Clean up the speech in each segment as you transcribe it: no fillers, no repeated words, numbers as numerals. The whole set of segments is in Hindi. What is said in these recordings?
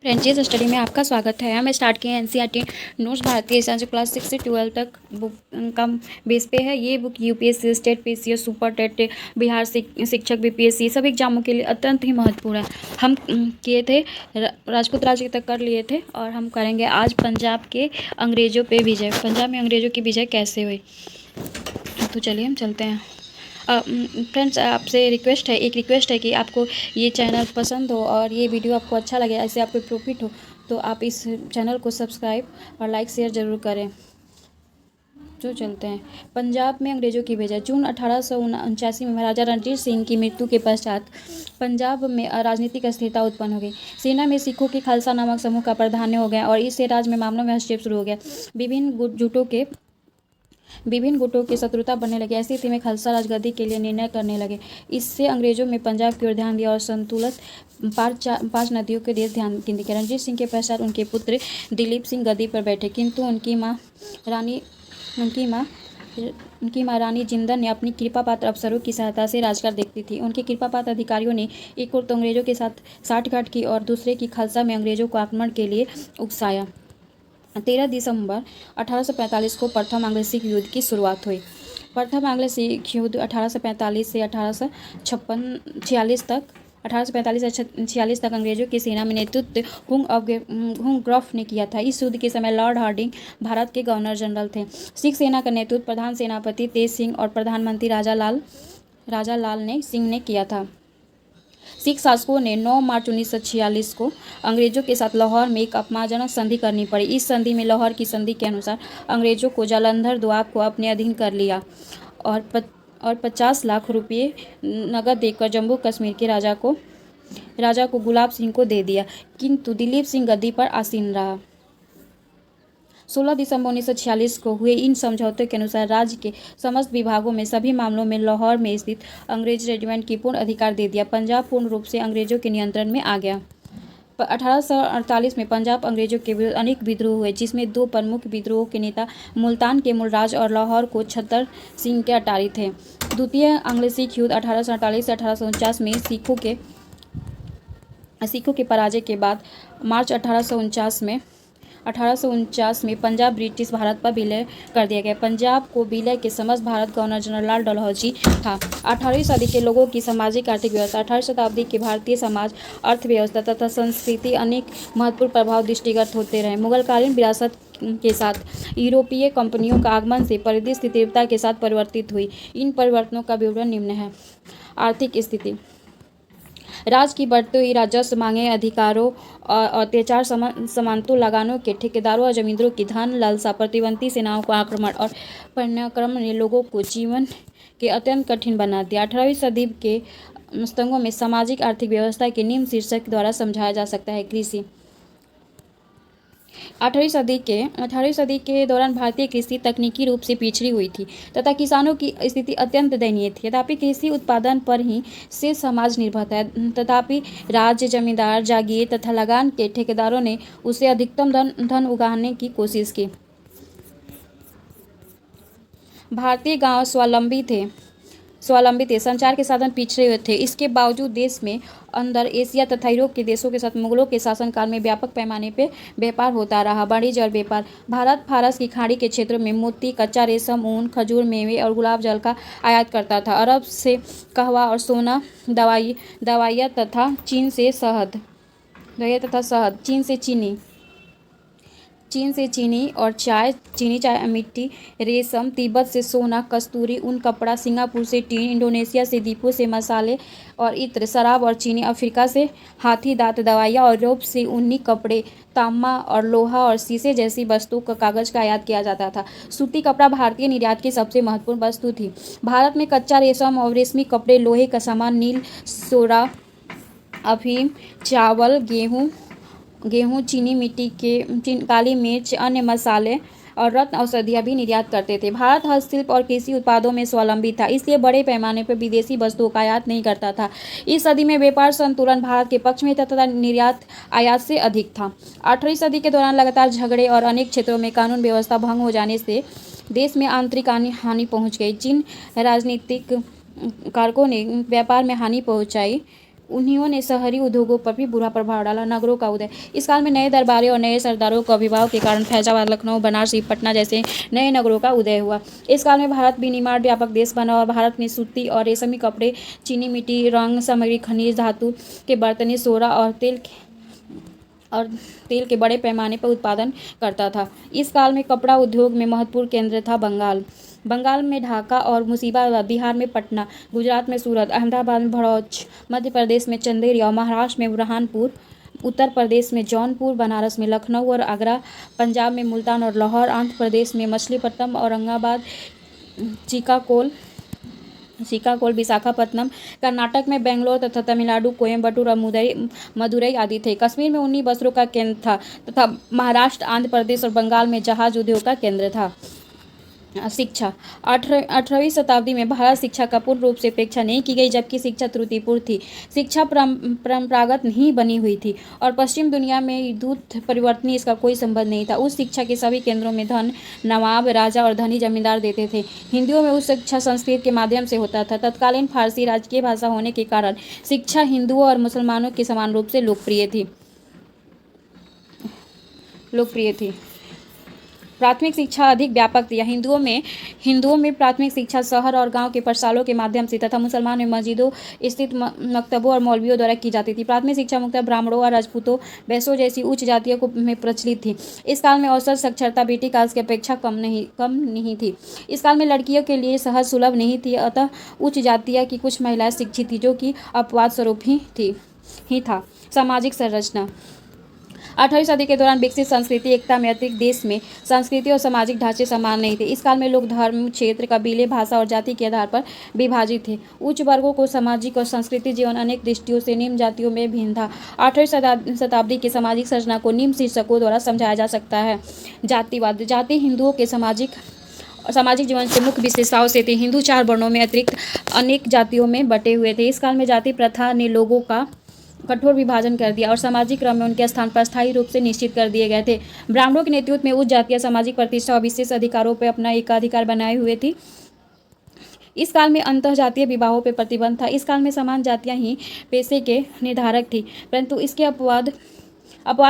फ्रेंचीज स्टडी में आपका स्वागत है। हम स्टार्ट किए एनसीईआरटी नोट्स भारतीय साइंस क्लास 6 से 12 तक बुक का बेस पे है। ये book UPSC, state PCS, super TET, Bihar शिक्षक, बीपीएससी सभी एग्जामों के लिए अत्यंत ही महत्वपूर्ण है। हम किए थे राजपूत राज्य तक कर लिए थे और हम करेंगे आज पंजाब के अंग्रेजों पे विजय। पंजाब में अंग्रेजों की विजय कैसे हुई, तो चलिए हम चलते हैं। फ्रेंड्स, आपसे एक रिक्वेस्ट है कि आपको ये चैनल पसंद हो और ये वीडियो आपको अच्छा लगे, ऐसे आपको प्रॉफिट हो, तो आप इस चैनल को सब्सक्राइब और लाइक शेयर ज़रूर करें। जो चलते हैं, पंजाब में अंग्रेजों की विजय। जून 1879 में महाराजा रणजीत सिंह की मृत्यु के पश्चात पंजाब में राजनीतिक अस्थिरता उत्पन्न हो गई। सेना में सिखों के खालसा नामक समूह का प्राधान्य हो गया और इससे राज्य में मामलों में हस्तक्षेप शुरू हो गया। विभिन्न गुटों की शत्रुता बढ़ने लगी। ऐसी स्थिति में खालसा राजगद्दी के लिए निर्णय करने लगे। इससे अंग्रेजों में पंजाब की ओर ध्यान दिया और संतुलित पांच नदियों के देश ध्यान केंद्रित किया। रणजीत सिंह के पश्चात उनके पुत्र दिलीप सिंह गद्दी पर बैठे, किंतु उनकी माँ रानी जिंदल ने अपनी कृपापात्र अफसरों की सहायता से राजकाज देखती थी। उनके कृपापात्र अधिकारियों ने एक ओर तो अंग्रेजों के साथ साठगांठ की और दूसरे की खालसा में अंग्रेजों को आक्रमण के लिए उकसाया। 13 दिसंबर 1845 को प्रथम आंग्ल सिख युद्ध की शुरुआत हुई। प्रथम आंग्ल सिख युद्ध 1845 से 1846 तक अंग्रेजों की सेना में नेतृत्व हुंगग्रॉफ ने किया था। इस युद्ध के समय लॉर्ड हार्डिंग भारत के गवर्नर जनरल थे। सिख सेना का नेतृत्व प्रधान सेनापति तेज सिंह और प्रधानमंत्री राजा लाल सिंह ने किया था। सिख शासकों ने 9 मार्च 1946 को अंग्रेजों के साथ लाहौर में एक अपमानजनक संधि करनी पड़ी। इस संधि में लाहौर की संधि के अनुसार अंग्रेजों को जालंधर दोआब को अपने अधीन कर लिया और 50 लाख रुपये नकद देकर जम्मू कश्मीर के राजा को गुलाब सिंह को दे दिया, किंतु दिलीप सिंह गद्दी पर आसीन रहा। 16 दिसंबर 1946 को हुए इन समझौतों के अनुसार राज्य के समस्त विभागों में सभी मामलों में लाहौर में स्थित अंग्रेज रेजिमेंट की पूर्ण अधिकार दे दिया। पंजाब पूर्ण रूप से अंग्रेजों के नियंत्रण में आ गया। 1848 में पंजाब अंग्रेजों के विरुद्ध अनेक विद्रोह हुए, जिसमें दो प्रमुख विद्रोह के नेता मुल्तान के मुलराज और लाहौर को छतर सिंह के अटारी थे। द्वितीय आंग्ल सिख युद्ध 1848 से 1849 में सिखों के पराजय के बाद मार्च 1849 में पंजाब ब्रिटिश भारत पर विलय कर दिया गया। पंजाब को विलय के समस्त भारत गवर्नर जनरल लाल डलहौजी था। 18वीं सदी के लोगों की सामाजिक आर्थिक व्यवस्था। 18वीं शताब्दी के भारतीय समाज, अर्थव्यवस्था तथा संस्कृति अनेक महत्वपूर्ण प्रभाव दृष्टिगत होते रहे। मुगलकालीन विरासत के साथ यूरोपीय कंपनियों का आगमन से परिदृश्य तीव्रता के साथ परिवर्तित हुई। इन परिवर्तनों का विवरण निम्न है। आर्थिक स्थिति। राज्य की बढ़ती हुई राजस्व मांगे, अधिकारों और अत्याचार, सामंतों, लगानों के ठेकेदारों और जमींदारों की धन लालसा, प्रतिबंधी सेनाओं को आक्रमण और पराक्रम ने लोगों को जीवन के अत्यंत कठिन बना दिया। 18वीं सदी के स्तंभों में सामाजिक आर्थिक व्यवस्था के निम्न शीर्षक द्वारा समझाया जा सकता है। कृषि। 18वीं सदी के दौरान भारतीय कृषि तकनीकी रूप से पिछड़ी हुई थी तथा किसानों की स्थिति अत्यंत दयनीय थी। तथापि कृषि उत्पादन पर ही से समाज निर्भर था। तथापि राज्य, जमींदार, जागीर तथा लगान के ठेकेदारों ने उसे अधिकतम धन उगाने की कोशिश की। भारतीय गांव स्वावलंबी थे, संचार के साधन पिछड़े हुए थे। इसके बावजूद देश में अंदर एशिया तथा यूरोप के देशों के साथ मुगलों के शासनकाल में व्यापक पैमाने पर व्यापार होता रहा। वाणिज्य और व्यापार। भारत फारस की खाड़ी के क्षेत्रों में मोती, कच्चा रेशम, ऊन, खजूर, मेवे और गुलाब जल का आयात करता था। अरब से कहवा और सोना, दवाइयाँ तथा चीन से शहद, चीन से चीनी और चाय, मिट्टी, रेशम, तिब्बत से सोना, कस्तूरी, ऊन, कपड़ा, सिंगापुर से टीन, इंडोनेशिया से दीपू से मसाले और इत्र, शराब और चीनी, अफ्रीका से हाथी दांत, दवाइयाँ और यूरोप से ऊनी कपड़े, तांबा और लोहा और शीशे जैसी वस्तुओं का कागज का आयात किया जाता था। सूती कपड़ा भारतीय निर्यात की सबसे महत्वपूर्ण वस्तु थी। भारत में कच्चा रेशम और रेशमी कपड़े, लोहे का सामान, नील, सोरा, अफीम, चावल, गेहूँ, चीनी मिट्टी, काली मिर्च, अन्य मसाले और रत्न औषधियाँ भी निर्यात करते थे। भारत हस्तशिल्प और कृषि उत्पादों में स्वावलंबी था, इसलिए बड़े पैमाने पर विदेशी वस्तुओं का आयात नहीं करता था। इस सदी में व्यापार संतुलन भारत के पक्ष में था तथा निर्यात आयात से अधिक था। 18वीं सदी के दौरान लगातार झगड़े और अनेक क्षेत्रों में कानून व्यवस्था भंग हो जाने से देश में आंतरिक हानि पहुँच गई। जिन राजनीतिक कारकों ने व्यापार में हानि पहुँचाई उन्हीं ने शहरी उद्योगों पर भी बुरा प्रभाव डाला। नगरों का उदय। इस काल में नए दरबारी और नए सरदारों के अभिभाव के कारण फैजाबाद, लखनऊ, बनारस, पटना जैसे नए नगरों का उदय हुआ। इस काल में भारत विनिर्माण व्यापक देश बना और भारत में सूती और रेशमी कपड़े, चीनी मिट्टी, रंग सामग्री, खनिज, धातु के बर्तन, सोना और तेल के बड़े पैमाने पर उत्पादन करता था। इस काल में कपड़ा उद्योग में महत्वपूर्ण केंद्र था बंगाल में ढाका और मुर्शिदाबाद, बिहार में पटना, गुजरात में सूरत, अहमदाबाद में भरूच, मध्य प्रदेश में चंदेरी और महाराष्ट्र में बुरहानपुर, उत्तर प्रदेश में जौनपुर, बनारस में लखनऊ और आगरा, पंजाब में मुल्तान और लाहौर, आंध्र प्रदेश में मछलीपट्टनम, औरंगाबाद, श्रीकाकुलम, विशाखापत्तनम, कर्नाटक में बेंगलोर तथा तमिलनाडु कोयम्बटूर और मदुरई आदि थे। कश्मीर में ऊनी वस्त्रों का केंद्र था तथा महाराष्ट्र, आंध्र प्रदेश और बंगाल में जहाज उद्योग का केंद्र था। शिक्षा। 18वीं शताब्दी में भारत शिक्षा का पूर्ण रूप से उपेक्षा नहीं की गई, जबकि शिक्षा त्रुटिपूर्ण थी। शिक्षा परंपरागत नहीं बनी हुई थी और पश्चिम दुनिया में दूत परिवर्तनीय इसका कोई संबंध नहीं था। उस शिक्षा के सभी केंद्रों में धन नवाब, राजा और धनी जमींदार देते थे। हिंदुओं में उस शिक्षा संस्कृत के माध्यम से होता था। तत्कालीन फारसी राजकीय भाषा होने के कारण शिक्षा हिंदुओं और मुसलमानों के समान रूप से लोकप्रिय थी। प्राथमिक शिक्षा अधिक व्यापक थी। हिंदुओं में प्राथमिक शिक्षा शहर और गांव के पाठशालों के माध्यम से तथा मुसलमान में मस्जिदों स्थित मकतबों और मौलवियों द्वारा की जाती थी। प्राथमिक शिक्षा मुख्यतः ब्राह्मणों और राजपूतों, वैश्यों जैसी उच्च जातियों में प्रचलित थी। इस काल में औसत साक्षरता बेटी काल की अपेक्षा कम नहीं थी। इस काल में लड़कियों के लिए सहज सुलभ नहीं थी, अतः उच्च जातिया की कुछ महिलाएं शिक्षित थी, जो कि अपवाद स्वरूप ही था। सामाजिक संरचना। 18वीं सदी के दौरान विकसित संस्कृति एकता में अतिरिक्त देश में संस्कृति और सामाजिक ढांचे समान नहीं थे। इस काल में लोग धर्म, क्षेत्र, कबीले, भाषा और जाति के आधार पर विभाजित थे। उच्च वर्गों को सामाजिक और सांस्कृतिक जीवन अनेक दृष्टियों से निम्न जातियों में भिन्न था। 18वीं शताब्दी की सामाजिक संरचना को निम्न शीर्षकों द्वारा समझाया जा सकता है। जातिवाद। जाति हिंदुओं के सामाजिक जीवन से मुख्य विशेषताओं से थे। हिंदू 4 वर्णों में अतिरिक्त अनेक जातियों में बटे हुए थे। इस काल में जाति प्रथा ने लोगों का कठोर विभाजन कर दिया और सामाजिक क्रम में उनके स्थान पर स्थायी रूप से निश्चित कर दिए गए थे। ब्राह्मणों के नेतृत्व में उच्च जातियां सामाजिक प्रतिष्ठा और विशेष अधिकारों पर अपना एकाधिकार बनाए हुए थी। इस काल में अंतरजातीय विवाहों पर प्रतिबंध था। इस काल में समान जातियां ही पेशे के निर्धारक थी, परंतु इसके अपवाद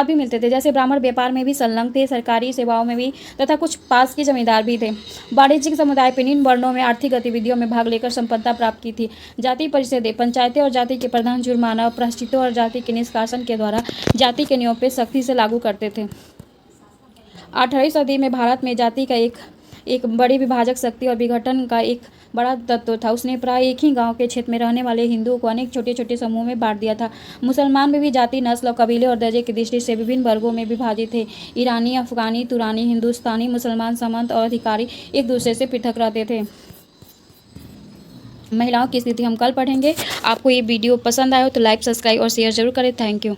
भी मिलते थे। जैसे ब्राह्मण व्यापार में भी संलग्न थे, सरकारी सेवाओं में भी तथा कुछ पास के जमींदार भी थे। वाणिज्यिक समुदाय पे इन वर्णों में आर्थिक गतिविधियों में भाग लेकर संपन्नता प्राप्त की थी। जाति परिषदें, पंचायतें और जाति के प्रधान जुर्माना, प्रायश्चितों और जाति के निष्कासन के द्वारा जाति के नियमों पर सख्ती से लागू करते थे। 18वीं सदी में भारत में जाति का एक बड़ी विभाजक शक्ति और विघटन का एक बड़ा तत्व था। उसने प्राय एक ही गांव के क्षेत्र में रहने वाले हिंदुओं को अनेक छोटे छोटे समूहों में बांट दिया था। मुसलमान में भी जाति, नस्ल, कबीले और दर्जे की दृष्टि से विभिन्न वर्गों में विभाजित थे। ईरानी, अफगानी, तुरानी, हिंदुस्तानी, मुसलमान, सामंत और अधिकारी एक दूसरे से पृथक रहते थे। महिलाओं की स्थिति हम कल पढ़ेंगे। आपको ये वीडियो पसंद आए हो तो लाइक, सब्सक्राइब और शेयर जरूर करें। Thank you.